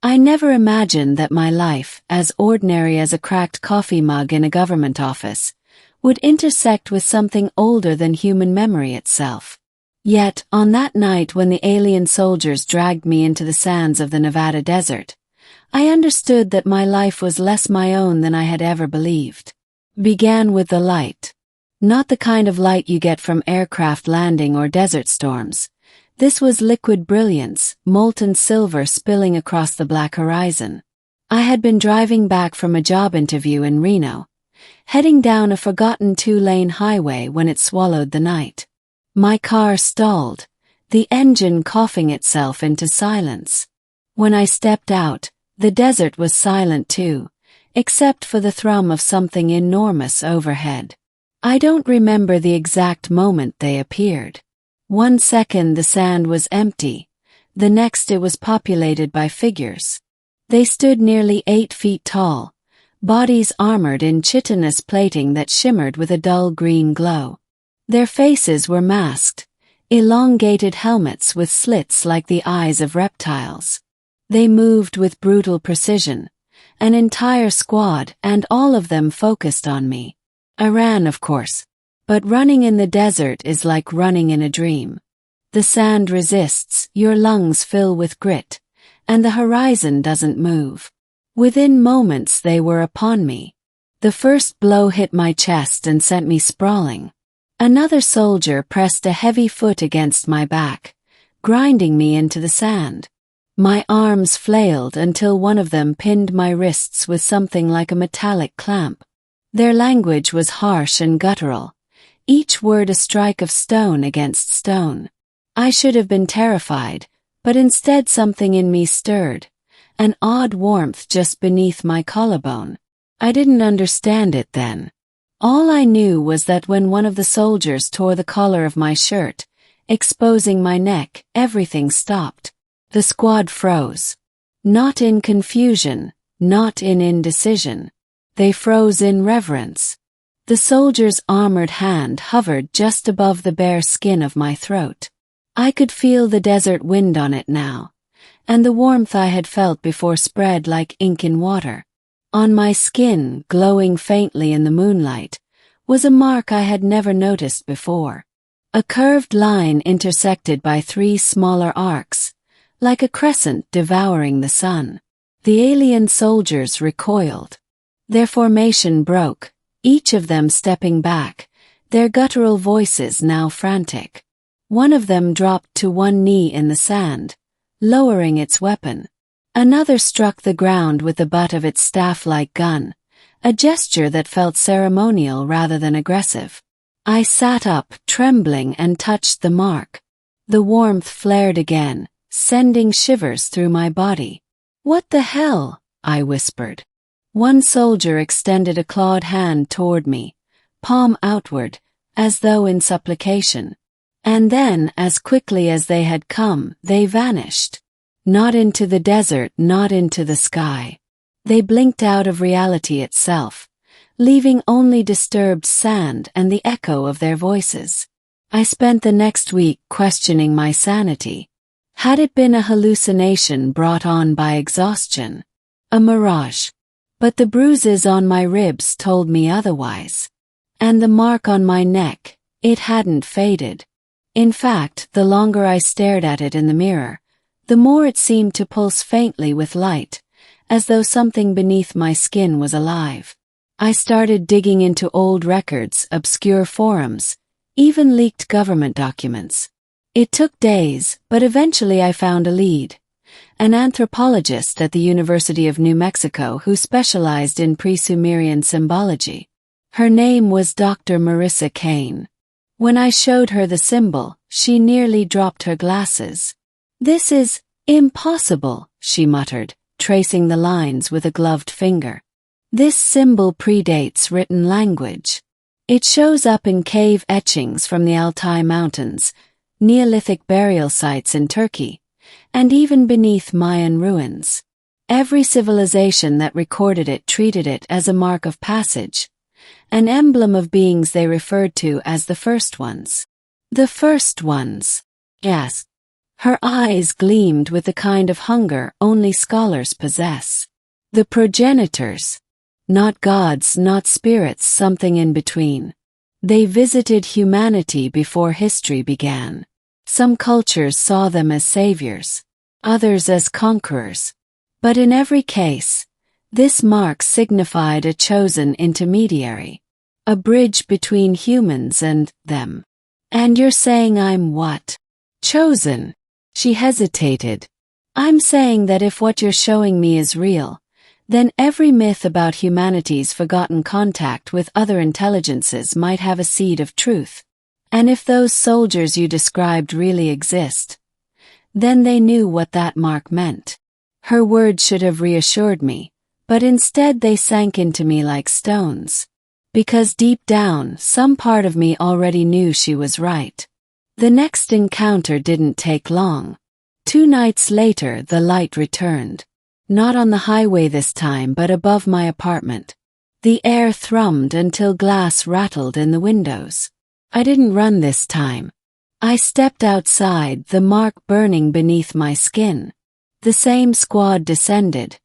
I never imagined that my life, as ordinary as a cracked coffee mug in a government office, would intersect with something older than human memory itself. Yet, on that night when the alien soldiers dragged me into the sands of the Nevada desert, I understood that my life was less my own than I had ever believed. Began with the light. Not the kind of light you get from aircraft landing or desert storms. This was liquid brilliance, molten silver spilling across the black horizon. I had been driving back from a job interview in Reno, heading down a forgotten 2-lane highway when it swallowed the night. My car stalled, the engine coughing itself into silence. When I stepped out, the desert was silent too, except for the thrum of something enormous overhead. I don't remember the exact moment they appeared. 1 second the sand was empty, the next it was populated by figures. They stood nearly 8 feet tall, bodies armored in chitinous plating that shimmered with a dull green glow. Their faces were masked, elongated helmets with slits like the eyes of reptiles. They moved with brutal precision, an entire squad and all of them focused on me. I ran, of course, but running in the desert is like running in a dream. The sand resists, your lungs fill with grit, and the horizon doesn't move. Within moments they were upon me. The first blow hit my chest and sent me sprawling. Another soldier pressed a heavy foot against my back, grinding me into the sand. My arms flailed until one of them pinned my wrists with something like a metallic clamp. Their language was harsh and guttural, each word a strike of stone against stone. I should have been terrified, but instead something in me stirred, an odd warmth just beneath my collarbone. I didn't understand it then. All I knew was that when one of the soldiers tore the collar of my shirt, exposing my neck, everything stopped. The squad froze. Not in confusion, not in indecision. They froze in reverence. The soldier's armored hand hovered just above the bare skin of my throat. I could feel the desert wind on it now, and the warmth I had felt before spread like ink in water. On my skin, glowing faintly in the moonlight, was a mark I had never noticed before. A curved line intersected by 3 smaller arcs, like a crescent devouring the sun. The alien soldiers recoiled. Their formation broke, each of them stepping back, their guttural voices now frantic. One of them dropped to one knee in the sand, lowering its weapon. Another struck the ground with the butt of its staff-like gun, a gesture that felt ceremonial rather than aggressive. I sat up, trembling, and touched the mark. The warmth flared again, sending shivers through my body. "What the hell?" I whispered. One soldier extended a clawed hand toward me, palm outward, as though in supplication. And then, as quickly as they had come, they vanished. Not into the desert, not into the sky. They blinked out of reality itself, leaving only disturbed sand and the echo of their voices. I spent the next week questioning my sanity. Had it been a hallucination brought on by exhaustion? A mirage? But the bruises on my ribs told me otherwise. And the mark on my neck, it hadn't faded. In fact, the longer I stared at it in the mirror, the more it seemed to pulse faintly with light, as though something beneath my skin was alive. I started digging into old records, obscure forums, even leaked government documents. It took days, but eventually I found a lead. An anthropologist at the University of New Mexico who specialized in pre-Sumerian symbology. Her name was Dr. Marissa Kane. When I showed her the symbol, she nearly dropped her glasses. "This is impossible," she muttered, tracing the lines with a gloved finger. "This symbol predates written language. It shows up in cave etchings from the Altai Mountains, Neolithic burial sites in Turkey, and even beneath Mayan ruins. Every civilization that recorded it treated it as a mark of passage, an emblem of beings they referred to as the first ones." The first ones. Yes. Her eyes gleamed with the kind of hunger only scholars possess. The progenitors. Not gods, not spirits, something in between. They visited humanity before history began. Some cultures saw them as saviors, others as conquerors. But in every case, this mark signified a chosen intermediary. A bridge between humans and them. And you're saying I'm what? Chosen? She hesitated. I'm saying that if what you're showing me is real, then every myth about humanity's forgotten contact with other intelligences might have a seed of truth. And if those soldiers you described really exist, then they knew what that mark meant. Her words should have reassured me, but instead they sank into me like stones. Because deep down, some part of me already knew she was right. The next encounter didn't take long. 2 nights later, the light returned. Not on the highway this time, but above my apartment. The air thrummed until glass rattled in the windows. I didn't run this time. I stepped outside, the mark burning beneath my skin. The same squad descended,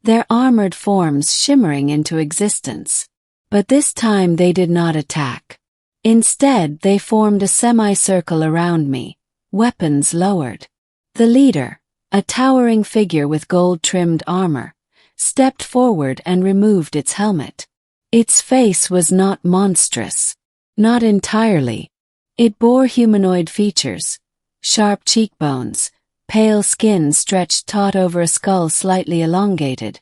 their armored forms shimmering into existence. But this time they did not attack. Instead, they formed a semicircle around me, weapons lowered. The leader, a towering figure with gold-trimmed armor, stepped forward and removed its helmet. Its face was not monstrous. Not entirely. It bore humanoid features, sharp cheekbones, pale skin stretched taut over a skull slightly elongated,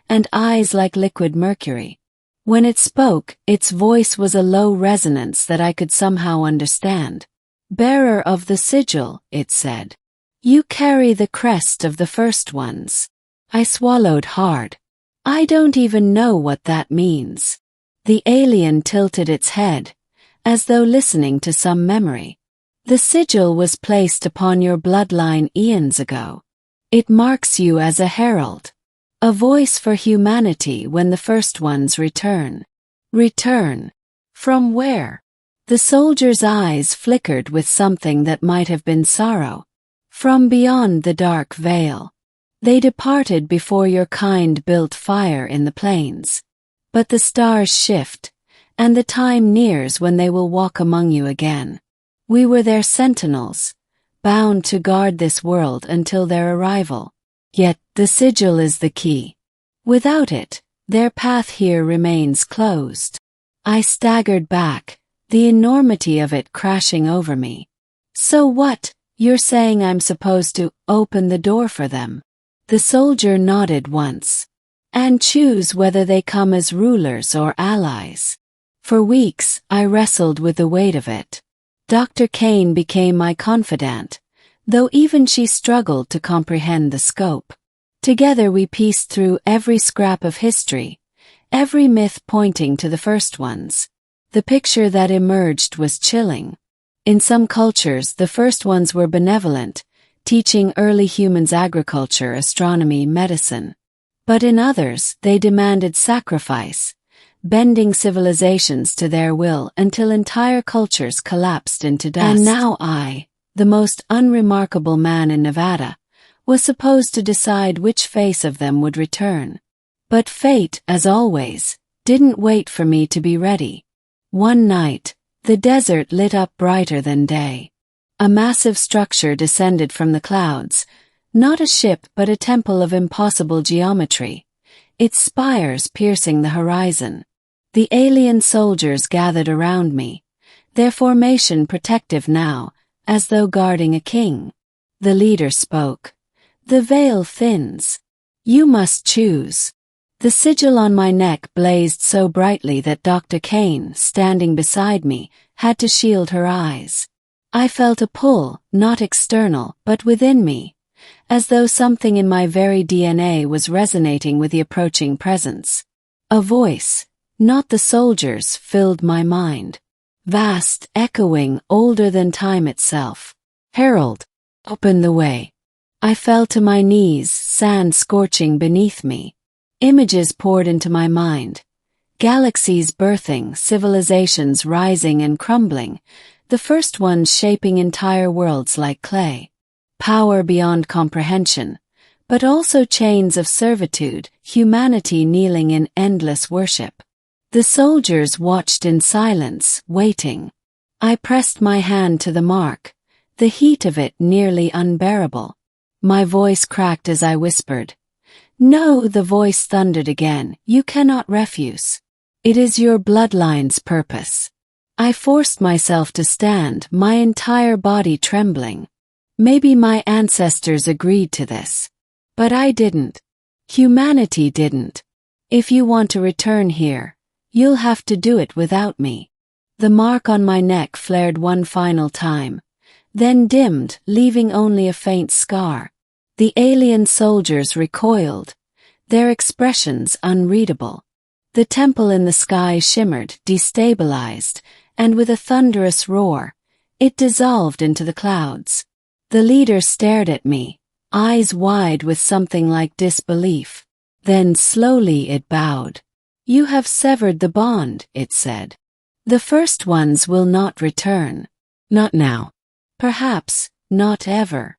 and eyes like liquid mercury. When it spoke, its voice was a low resonance that I could somehow understand. "Bearer of the sigil," it said. "You carry the crest of the first ones." I swallowed hard. I don't even know what that means. The alien tilted its head, as though listening to some memory. "The sigil was placed upon your bloodline eons ago. It marks you as a herald. A voice for humanity when the first ones return." Return? From where? The soldier's eyes flickered with something that might have been sorrow. "From beyond the dark veil. They departed before your kind built fire in the plains. But the stars shift, and the time nears when they will walk among you again. We were their sentinels, bound to guard this world until their arrival. Yet the sigil is the key. Without it, their path here remains closed." I staggered back, the enormity of it crashing over me. "So what? You're saying I'm supposed to open the door for them?" The soldier nodded once. "And choose whether they come as rulers or allies." For weeks, I wrestled with the weight of it. Dr. Kane became my confidant, though even she struggled to comprehend the scope. Together we pieced through every scrap of history, every myth pointing to the first ones. The picture that emerged was chilling. In some cultures, the first ones were benevolent, teaching early humans agriculture, astronomy, medicine. But in others, they demanded sacrifice, bending civilizations to their will until entire cultures collapsed into dust. And now I, the most unremarkable man in Nevada, was supposed to decide which face of them would return. But fate, as always, didn't wait for me to be ready. One night, the desert lit up brighter than day. A massive structure descended from the clouds, not a ship but a temple of impossible geometry, its spires piercing the horizon. The alien soldiers gathered around me, their formation protective now, as though guarding a king. The leader spoke. "The veil thins. You must choose." The sigil on my neck blazed so brightly that Dr. Kane, standing beside me, had to shield her eyes. I felt a pull, not external, but within me, as though something in my very DNA was resonating with the approaching presence. A voice, not the soldiers, filled my mind. Vast, echoing, older than time itself. "Herald, open the way." I fell to my knees, sand scorching beneath me. Images poured into my mind. Galaxies birthing, civilizations rising and crumbling, the first ones shaping entire worlds like clay. power beyond comprehension, but also chains of servitude, humanity kneeling in endless worship. The soldiers watched in silence, waiting. I pressed my hand to the mark, the heat of it nearly unbearable. My voice cracked as I whispered. No, the voice thundered again, you cannot refuse. It is your bloodline's purpose. I forced myself to stand, my entire body trembling. Maybe my ancestors agreed to this. But I didn't. Humanity didn't. If you want to return here, you'll have to do it without me. The mark on my neck flared one final time, then dimmed, leaving only a faint scar. The alien soldiers recoiled, their expressions unreadable. The temple in the sky shimmered, destabilized, and with a thunderous roar, it dissolved into the clouds. The leader stared at me, eyes wide with something like disbelief. Then slowly it bowed. You have severed the bond, it said. The first ones will not return. Not now. Perhaps, not ever.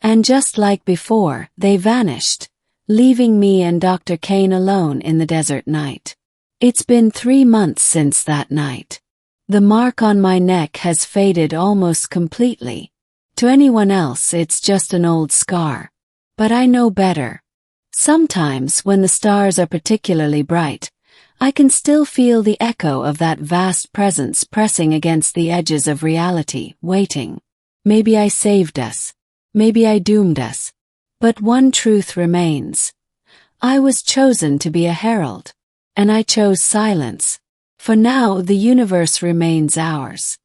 And just like before, they vanished, leaving me and Dr. Kane alone in the desert night. It's been 3 months since that night. The mark on my neck has faded almost completely. To anyone else, it's just an old scar. But I know better. Sometimes, when the stars are particularly bright, I can still feel the echo of that vast presence pressing against the edges of reality, waiting. Maybe I saved us. Maybe I doomed us. But one truth remains. I was chosen to be a herald. And I chose silence. For now, the universe remains ours.